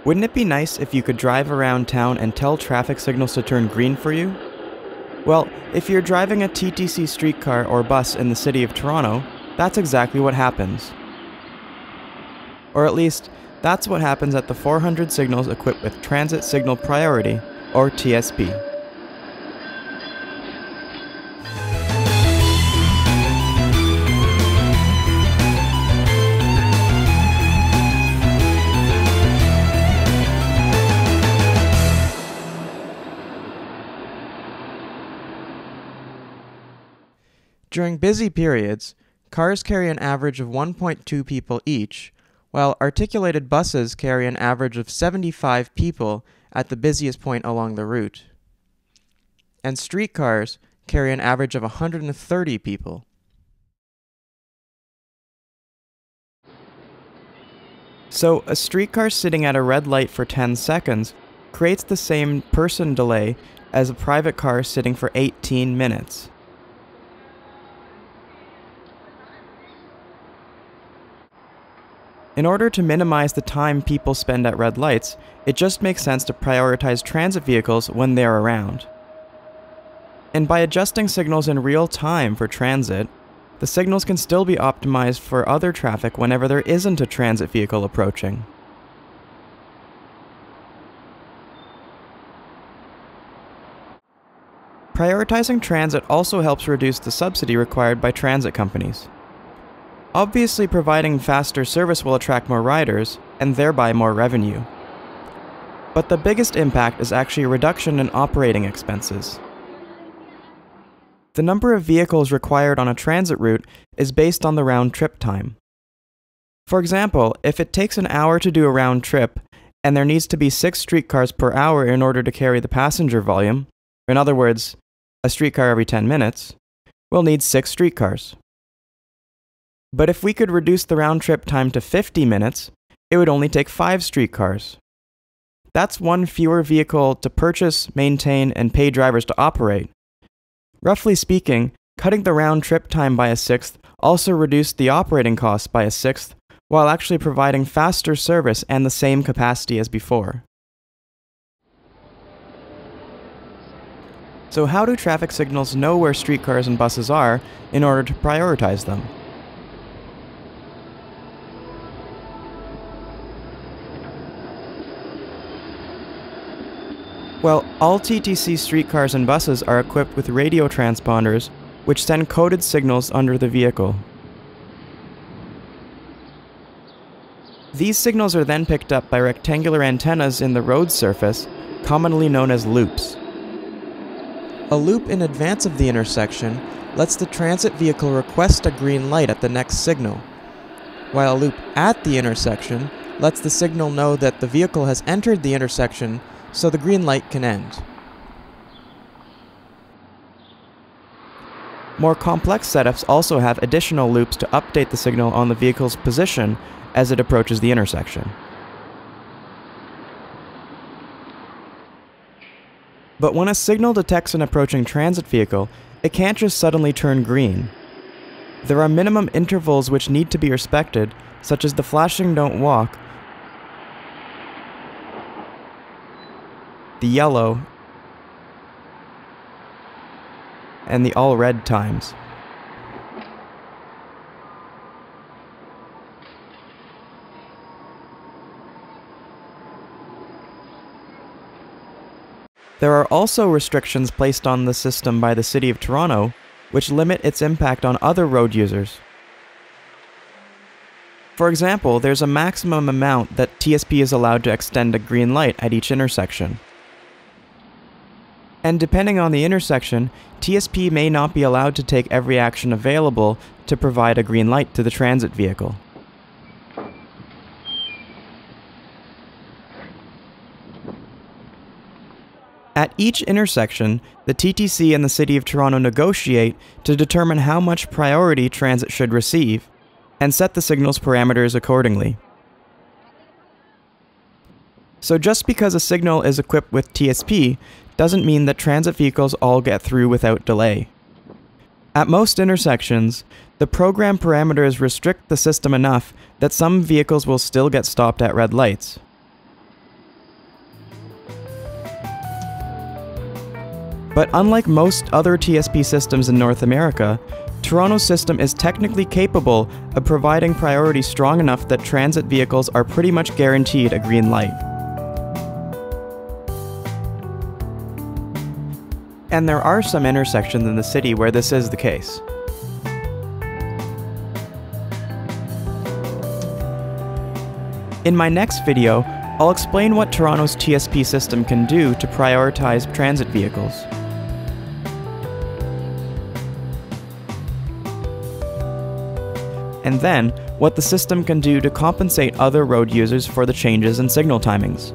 Wouldn't it be nice if you could drive around town and tell traffic signals to turn green for you? Well, if you're driving a TTC streetcar or bus in the city of Toronto, that's exactly what happens. Or at least, that's what happens at the 400 signals equipped with Transit Signal Priority, or TSP. During busy periods, cars carry an average of 1.2 people each, while articulated buses carry an average of 75 people at the busiest point along the route. And streetcars carry an average of 130 people. So, a streetcar sitting at a red light for 10 seconds creates the same person delay as a private car sitting for 18 minutes. In order to minimize the time people spend at red lights, it just makes sense to prioritize transit vehicles when they're around. And by adjusting signals in real time for transit, the signals can still be optimized for other traffic whenever there isn't a transit vehicle approaching. Prioritizing transit also helps reduce the subsidy required by transit companies. Obviously, providing faster service will attract more riders, and thereby more revenue. But the biggest impact is actually a reduction in operating expenses. The number of vehicles required on a transit route is based on the round trip time. For example, if it takes an hour to do a round trip, and there needs to be 6 streetcars per hour in order to carry the passenger volume, in other words, a streetcar every 10 minutes, we'll need 6 streetcars. But if we could reduce the round trip time to 50 minutes, it would only take 5 streetcars. That's 1 fewer vehicle to purchase, maintain, and pay drivers to operate. Roughly speaking, cutting the round trip time by a sixth also reduced the operating costs by a sixth, while actually providing faster service and the same capacity as before. So how do traffic signals know where streetcars and buses are in order to prioritize them? Well, all TTC streetcars and buses are equipped with radio transponders, which send coded signals under the vehicle. These signals are then picked up by rectangular antennas in the road surface, commonly known as loops. A loop in advance of the intersection lets the transit vehicle request a green light at the next signal, while a loop at the intersection lets the signal know that the vehicle has entered the intersection so the green light can end. More complex setups also have additional loops to update the signal on the vehicle's position as it approaches the intersection. But when a signal detects an approaching transit vehicle, it can't just suddenly turn green. There are minimum intervals which need to be respected, such as the flashing don't walk, the yellow, and the all red times. There are also restrictions placed on the system by the City of Toronto, which limit its impact on other road users. For example, there's a maximum amount that TSP is allowed to extend a green light at each intersection. And depending on the intersection, TSP may not be allowed to take every action available to provide a green light to the transit vehicle. At each intersection, the TTC and the City of Toronto negotiate to determine how much priority transit should receive, and set the signal's parameters accordingly. So just because a signal is equipped with TSP doesn't mean that transit vehicles all get through without delay. At most intersections, the program parameters restrict the system enough that some vehicles will still get stopped at red lights. But unlike most other TSP systems in North America, Toronto's system is technically capable of providing priority strong enough that transit vehicles are pretty much guaranteed a green light. And there are some intersections in the city where this is the case. In my next video, I'll explain what Toronto's TSP system can do to prioritize transit vehicles. And then, what the system can do to compensate other road users for the changes in signal timings.